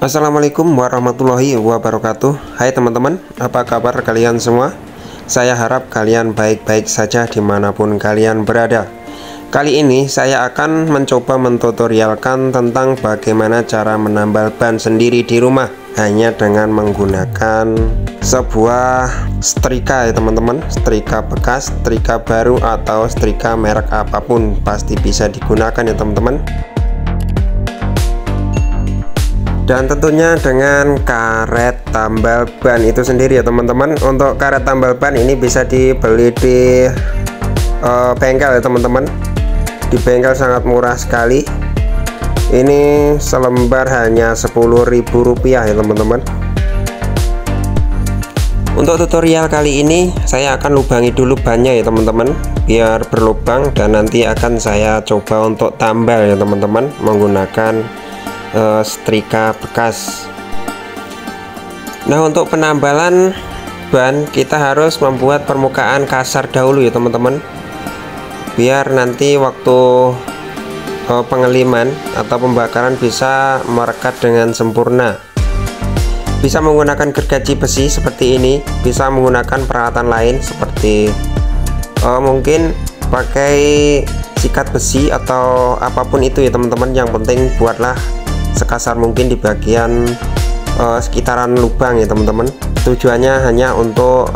Assalamualaikum warahmatullahi wabarakatuh. Hai teman-teman, apa kabar kalian semua? Saya harap kalian baik-baik saja dimanapun kalian berada. Kali ini saya akan mencoba mentutorialkan tentang bagaimana cara menambal ban sendiri di rumah hanya dengan menggunakan sebuah setrika ya teman-teman. Setrika bekas, setrika baru, atau setrika merek apapun pasti bisa digunakan ya teman-teman. Dan tentunya dengan karet tambal ban itu sendiri ya teman-teman. Untuk karet tambal ban ini bisa dibeli di bengkel ya teman-teman. Di bengkel sangat murah sekali. Ini selembar hanya Rp10.000 ya teman-teman. Untuk tutorial kali ini saya akan lubangi dulu bannya ya teman-teman, biar berlubang, dan nanti akan saya coba untuk tambal ya teman-teman menggunakan setrika bekas. Nah, untuk penambalan ban kita harus membuat permukaan kasar dahulu ya teman-teman, biar nanti waktu pengeliman atau pembakaran bisa merekat dengan sempurna. Bisa menggunakan gergaji besi seperti ini, bisa menggunakan peralatan lain seperti mungkin pakai sikat besi atau apapun itu ya teman-teman. Yang penting buatlah sekasar mungkin di bagian sekitaran lubang ya teman-teman. Tujuannya hanya untuk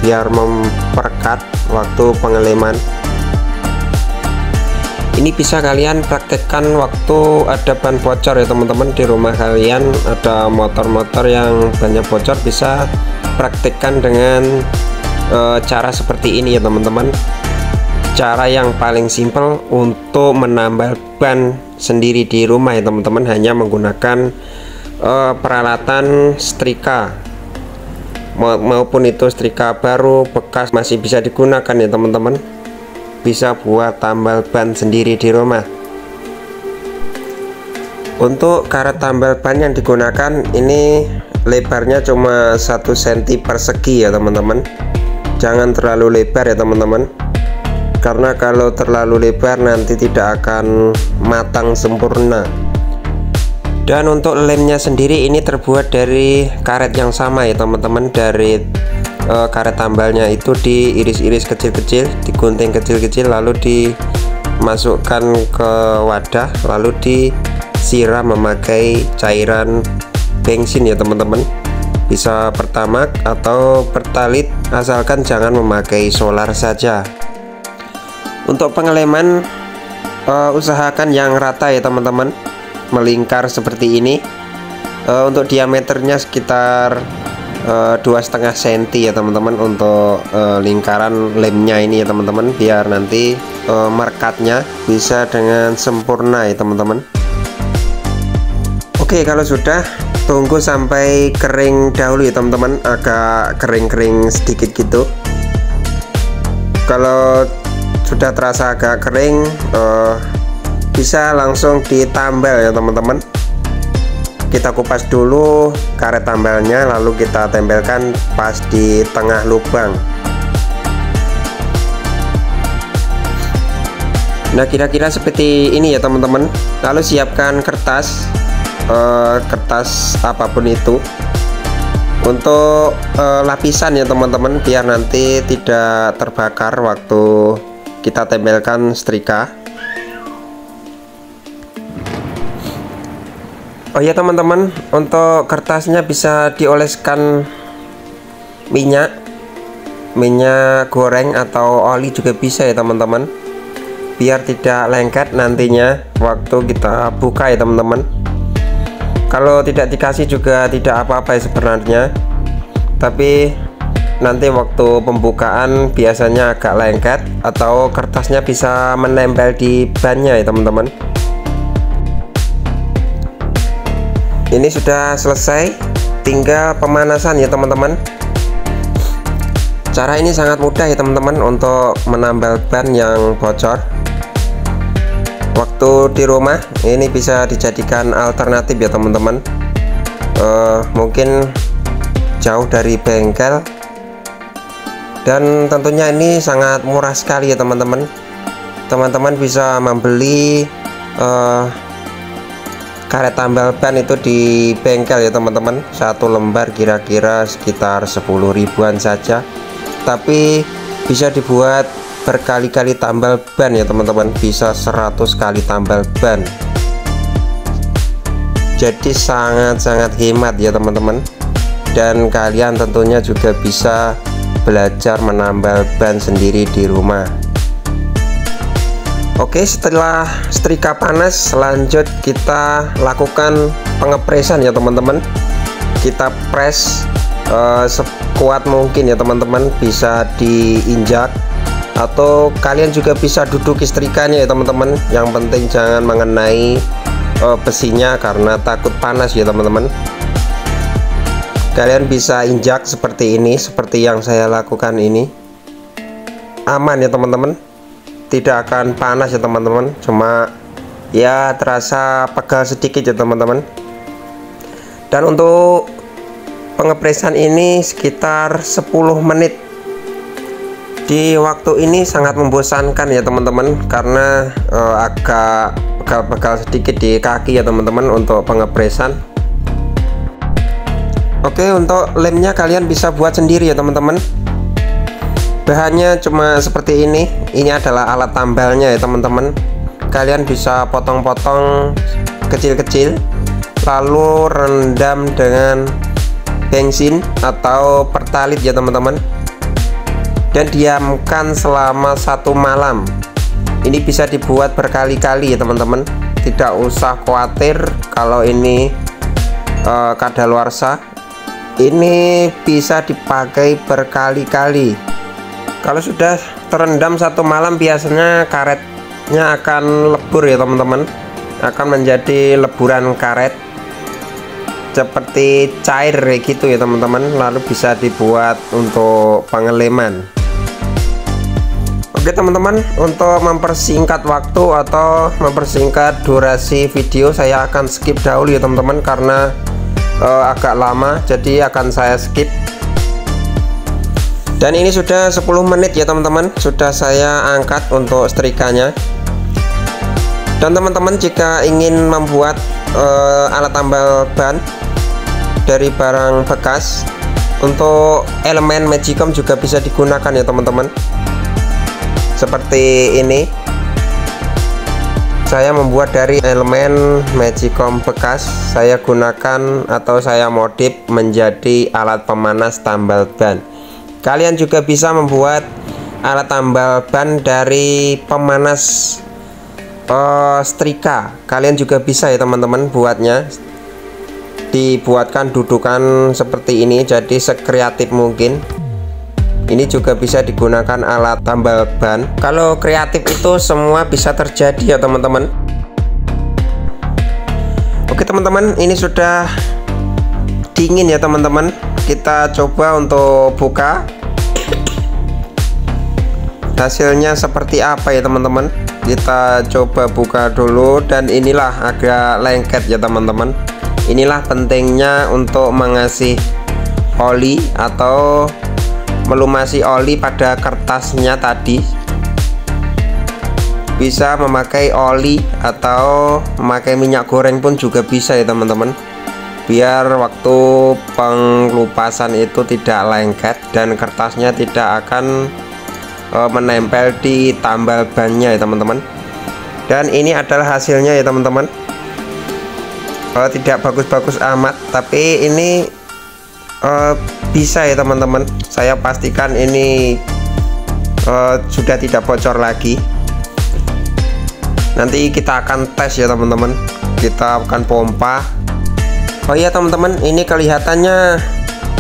biar memperketat waktu pengeleman. Ini bisa kalian praktekkan waktu ada ban bocor ya teman-teman. Di rumah kalian ada motor-motor yang bannya bocor, bisa praktekkan dengan cara seperti ini ya teman-teman. Cara yang paling simpel untuk menambal ban sendiri di rumah ya teman-teman, hanya menggunakan peralatan setrika, maupun itu setrika baru, bekas, masih bisa digunakan ya teman-teman. Bisa buat tambal ban sendiri di rumah. Untuk karet tambal ban yang digunakan ini lebarnya cuma 1 cm persegi ya teman-teman. Jangan terlalu lebar ya teman-teman, karena kalau terlalu lebar nanti tidak akan matang sempurna. Dan untuk lemnya sendiri ini terbuat dari karet yang sama ya teman-teman. Dari karet tambalnya itu diiris-iris kecil-kecil, digunting kecil-kecil, lalu dimasukkan ke wadah, lalu disiram memakai cairan bensin ya teman-teman. Bisa pertamax atau pertalit, asalkan jangan memakai solar saja. Untuk pengeleman usahakan yang rata ya teman-teman, melingkar seperti ini. Untuk diameternya sekitar 2,5 cm ya teman-teman untuk lingkaran lemnya ini ya teman-teman, biar nanti merekatnya bisa dengan sempurna ya teman-teman. Oke, kalau sudah, tunggu sampai kering dahulu ya teman-teman, agak kering-kering sedikit gitu. Kalau sudah terasa agak kering, bisa langsung ditambal ya teman-teman. Kita kupas dulu karet tambalnya, lalu kita tempelkan pas di tengah lubang. Nah, kira-kira seperti ini ya teman-teman. Lalu siapkan kertas, kertas apapun itu untuk lapisan ya teman-teman, biar nanti tidak terbakar waktu kita tempelkan setrika. Oh ya teman-teman, untuk kertasnya bisa dioleskan minyak goreng atau oli juga bisa ya teman-teman, biar tidak lengket nantinya waktu kita buka ya teman-teman. Kalau tidak dikasih juga tidak apa-apa ya sebenarnya, tapi nanti waktu pembukaan biasanya agak lengket atau kertasnya bisa menempel di bannya ya teman-teman. Ini sudah selesai, tinggal pemanasan ya teman-teman. Cara ini sangat mudah ya teman-teman untuk menambal ban yang bocor. Waktu di rumah ini bisa dijadikan alternatif ya teman-teman. Mungkin jauh dari bengkel, dan tentunya ini sangat murah sekali ya teman-teman. Teman-teman bisa membeli karet tambal ban itu di bengkel ya teman-teman. Satu lembar kira-kira sekitar 10 ribuan saja, tapi bisa dibuat berkali-kali tambal ban ya teman-teman, bisa 100 kali tambal ban. Jadi sangat-sangat hemat ya teman-teman, dan kalian tentunya juga bisa belajar menambal ban sendiri di rumah. Oke, setelah setrika panas, lanjut kita lakukan pengepresan ya teman-teman. Kita press sekuat mungkin ya teman-teman, bisa diinjak atau kalian juga bisa duduki setrikanya ya teman-teman. Yang penting jangan mengenai besinya karena takut panas ya teman-teman. Kalian bisa injak seperti ini, seperti yang saya lakukan ini. Aman ya teman-teman, tidak akan panas ya teman-teman, cuma ya terasa pegal sedikit ya teman-teman. Dan untuk pengepresan ini sekitar 10 menit. Di waktu ini sangat membosankan ya teman-teman, karena agak pegal-pegal sedikit di kaki ya teman-teman untuk pengepresan. Oke, untuk lemnya kalian bisa buat sendiri ya teman-teman. Bahannya cuma seperti ini. Ini adalah alat tambalnya ya teman-teman. Kalian bisa potong-potong kecil-kecil, lalu rendam dengan bensin atau pertalit ya teman-teman, dan diamkan selama 1 malam. Ini bisa dibuat berkali-kali ya teman-teman. Tidak usah khawatir kalau ini kadaluarsa. Ini bisa dipakai berkali-kali. Kalau sudah terendam 1 malam, biasanya karetnya akan lebur ya teman-teman, akan menjadi leburan karet seperti cair gitu ya teman-teman, lalu bisa dibuat untuk pengeleman. Oke teman-teman, untuk mempersingkat waktu atau mempersingkat durasi video, saya akan skip dahulu ya teman-teman, karena agak lama, jadi akan saya skip. Dan ini sudah 10 menit ya teman-teman, sudah saya angkat untuk setrikanya. Dan teman-teman jika ingin membuat alat tambal ban dari barang bekas, untuk elemen magicom juga bisa digunakan ya teman-teman. Seperti ini, saya membuat dari elemen magicom bekas, saya gunakan atau saya modif menjadi alat pemanas tambal ban. Kalian juga bisa membuat alat tambal ban dari pemanas setrika. Kalian juga bisa ya teman-teman buatnya. Dibuatkan dudukan seperti ini, jadi sekreatif mungkin. Ini juga bisa digunakan alat tambal ban. Kalau kreatif itu semua bisa terjadi ya teman-teman. Oke teman-teman, ini sudah dingin ya teman-teman. Kita coba untuk buka. Hasilnya seperti apa ya teman-teman. Kita coba buka dulu, dan inilah agak lengket ya teman-teman. Inilah pentingnya untuk mengasih oli atau melumasi oli pada kertasnya tadi. Bisa memakai oli atau memakai minyak goreng pun juga bisa ya teman-teman, biar waktu pengelupasan itu tidak lengket dan kertasnya tidak akan menempel di tambal bannya ya teman-teman. Dan ini adalah hasilnya ya teman-teman. Tidak bagus-bagus amat, tapi ini bisa ya teman-teman. Saya pastikan ini sudah tidak bocor lagi. Nanti kita akan tes ya teman-teman. Kita akan pompa. Oh iya teman-teman, ini kelihatannya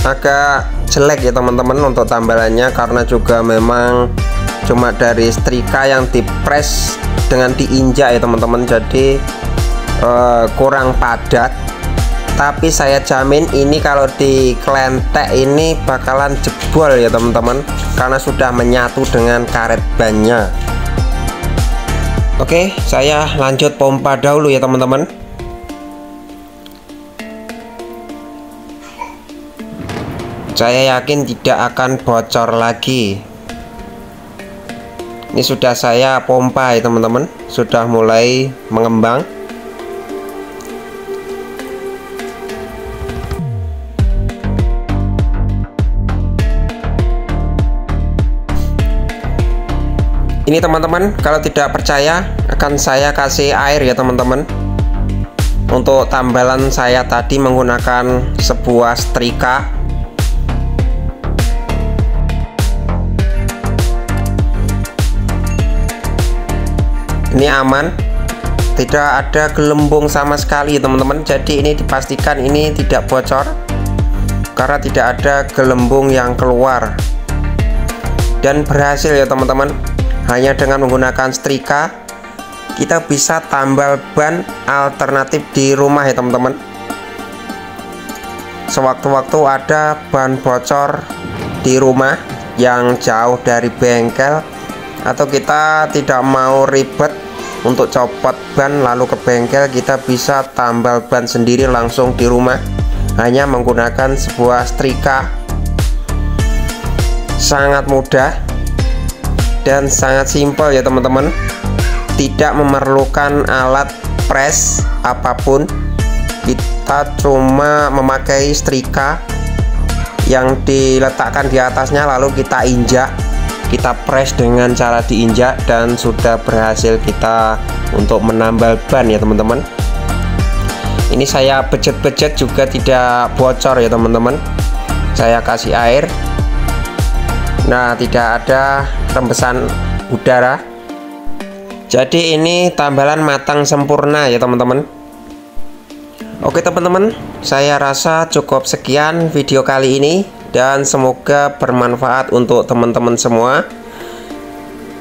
agak jelek ya teman-teman untuk tambalannya, karena juga memang cuma dari setrika yang dipres dengan diinjak ya teman-teman, jadi kurang padat. Tapi saya jamin ini kalau dikelentek ini bakalan jebol ya teman-teman, karena sudah menyatu dengan karet bannya. Oke, saya lanjut pompa dahulu ya teman-teman. Saya yakin tidak akan bocor lagi. Ini sudah saya pompa ya teman-teman, sudah mulai mengembang. Ini teman-teman, kalau tidak percaya akan saya kasih air ya teman-teman. Untuk tambalan saya tadi menggunakan sebuah setrika. Ini aman, tidak ada gelembung sama sekali teman-teman. Jadi ini dipastikan ini tidak bocor karena tidak ada gelembung yang keluar. Dan berhasil ya teman-teman. Hanya dengan menggunakan setrika kita bisa tambal ban alternatif di rumah ya teman-teman. Sewaktu-waktu ada ban bocor di rumah yang jauh dari bengkel, atau kita tidak mau ribet untuk copot ban lalu ke bengkel, kita bisa tambal ban sendiri langsung di rumah hanya menggunakan sebuah setrika. Sangat mudah dan sangat simpel ya teman-teman. Tidak memerlukan alat press apapun, kita cuma memakai setrika yang diletakkan di atasnya lalu kita injak, kita press dengan cara diinjak, dan sudah berhasil kita untuk menambal ban ya teman-teman. Ini saya bejet-bejet juga tidak bocor ya teman-teman. Saya kasih air. Nah, tidak ada rembesan udara. Jadi ini tambalan matang sempurna ya teman-teman. Oke teman-teman, saya rasa cukup sekian video kali ini, dan semoga bermanfaat untuk teman-teman semua.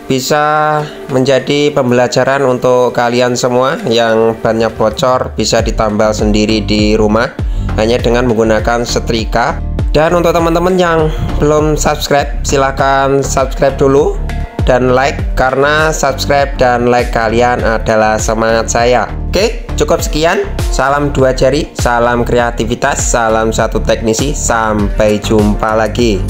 Bisa menjadi pembelajaran untuk kalian semua yang bannya bocor, bisa ditambal sendiri di rumah hanya dengan menggunakan setrika. Dan untuk teman-teman yang belum subscribe, silahkan subscribe dulu dan like, karena subscribe dan like kalian adalah semangat saya. Oke, cukup sekian. Salam dua jari, salam kreativitas, salam satu teknisi. Sampai jumpa lagi.